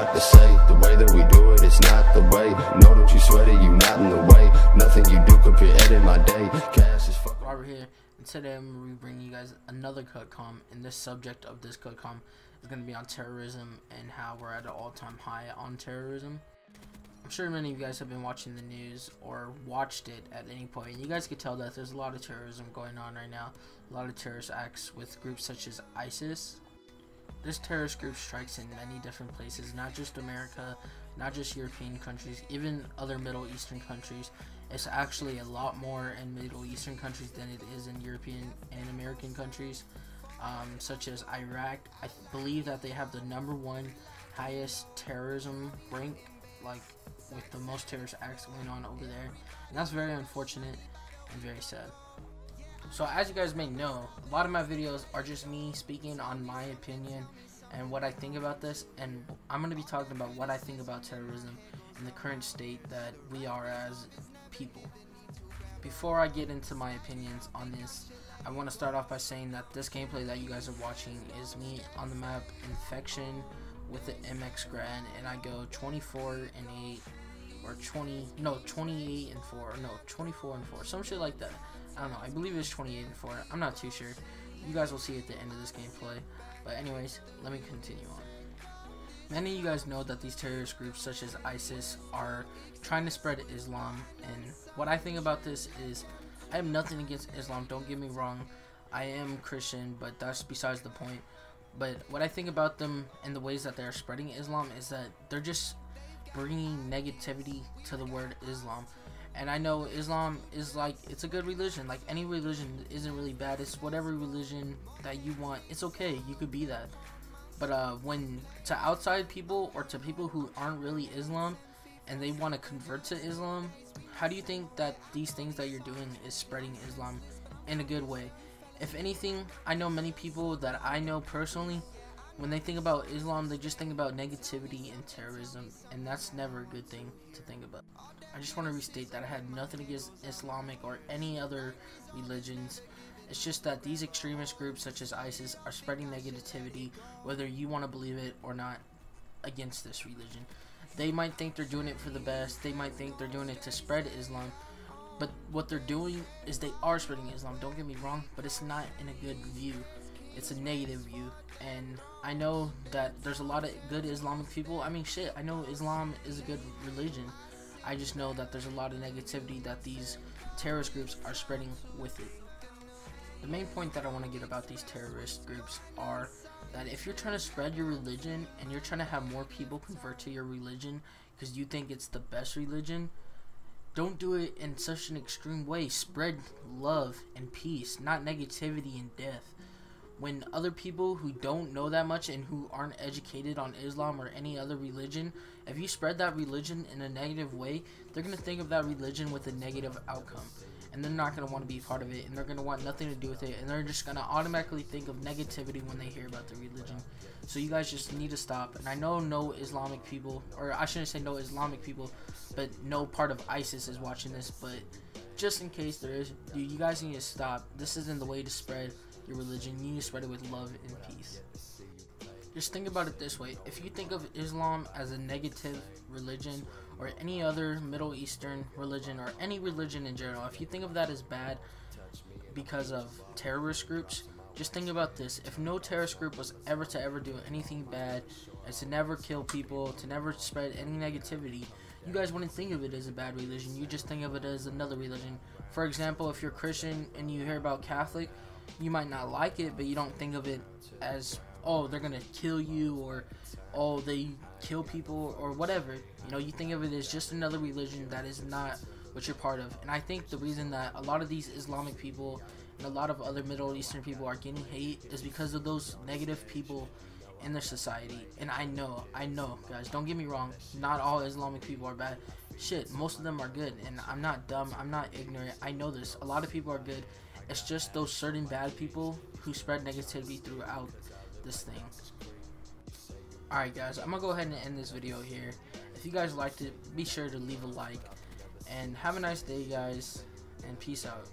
got to say. The way that we do it, it's not the way. No, don't you sweat it, you not in the way. Nothing you do could edit my day. Cash is fucking. Robert here, and today I'm going to be bringing you guys another cutcom, and this subject of this cutcom is going to be on terrorism and how we're at an all-time high on terrorism. I'm sure many of you guys have been watching the news or watched it at any point, and you guys could tell that there's a lot of terrorism going on right now, a lot of terrorist acts with groups such as ISIS. This terrorist group strikes in many different places, not just America, not just European countries, even other Middle Eastern countries. It's actually a lot more in Middle Eastern countries than it is in European and American countries, such as Iraq. I believe that they have the #1 highest terrorism rank, like with the most terrorist acts going on over there, and that's very unfortunate and very sad. So as you guys may know, a lot of my videos are just me speaking on my opinion and what I think about this, and I'm going to be talking about what I think about terrorism in the current state that we are as people. Before I get into my opinions on this, I want to start off by saying that this gameplay that you guys are watching is me on the map Infection with the MX Grand, and I go 24-8 or 28-4, no, 24-4, some shit like that. I don't know, I believe it's 28-4, I'm not too sure. You guys will see at the end of this gameplay. But anyways, let me continue on. Many of you guys know that these terrorist groups such as ISIS are trying to spread Islam, and what I think about this is I have nothing against Islam, don't get me wrong. I am Christian, but that's besides the point. But what I think about them and the ways that they're spreading Islam is that they're just bringing negativity to the word Islam. And I know Islam is like, it's a good religion. Like any religion isn't really bad. It's whatever religion that you want. It's okay. You could be that. But when to outside people or to people who aren't really Islam and they want to convert to Islam, how do you think that these things that you're doing is spreading Islam in a good way? If anything, I know many people that I know personally, when they think about Islam, they just think about negativity and terrorism, and that's never a good thing to think about. I just want to restate that I had nothing against Islamic or any other religions. It's just that these extremist groups such as ISIS are spreading negativity, whether you want to believe it or not, against this religion. They might think they're doing it for the best, they might think they're doing it to spread Islam, but what they're doing is they are spreading Islam, don't get me wrong, but it's not in a good view. It's a negative view, and I know that there's a lot of good Islamic people. I mean, shit, I know Islam is a good religion. I just know that there's a lot of negativity that these terrorist groups are spreading with it. The main point that I want to get about these terrorist groups are that if you're trying to spread your religion and you're trying to have more people convert to your religion because you think it's the best religion, don't do it in such an extreme way. Spread love and peace, not negativity and death. When other people who don't know that much and who aren't educated on Islam or any other religion, if you spread that religion in a negative way, they're going to think of that religion with a negative outcome, and they're not going to want to be part of it, and they're going to want nothing to do with it, and they're just going to automatically think of negativity when they hear about the religion. So you guys just need to stop. And I know no Islamic people, or I shouldn't say no Islamic people, but no part of ISIS is watching this, but just in case there is, dude, you guys need to stop. This isn't the way to spread your religion. You need to spread it with love and peace. Just think about it this way. If you think of Islam as a negative religion, or any other Middle Eastern religion, or any religion in general, if you think of that as bad because of terrorist groups, just think about this. If no terrorist group was ever to ever do anything bad, and to never kill people, to never spread any negativity, you guys wouldn't think of it as a bad religion. You just think of it as another religion. For example, if you're Christian and you hear about Catholic, you might not like it, but you don't think of it as, oh, they're gonna kill you, or oh, they kill people, or whatever. You know, you think of it as just another religion that is not what you're part of. And I think the reason that a lot of these Islamic people and a lot of other Middle Eastern people are getting hate is because of those negative people in their society. And I know, guys, don't get me wrong, not all Islamic people are bad. Shit, most of them are good, and I'm not dumb, I'm not ignorant, I know this. A lot of people are good. It's just those certain bad people who spread negativity throughout this thing. Alright guys, I'm gonna go ahead and end this video here. If you guys liked it, be sure to leave a like. And have a nice day, guys, and peace out.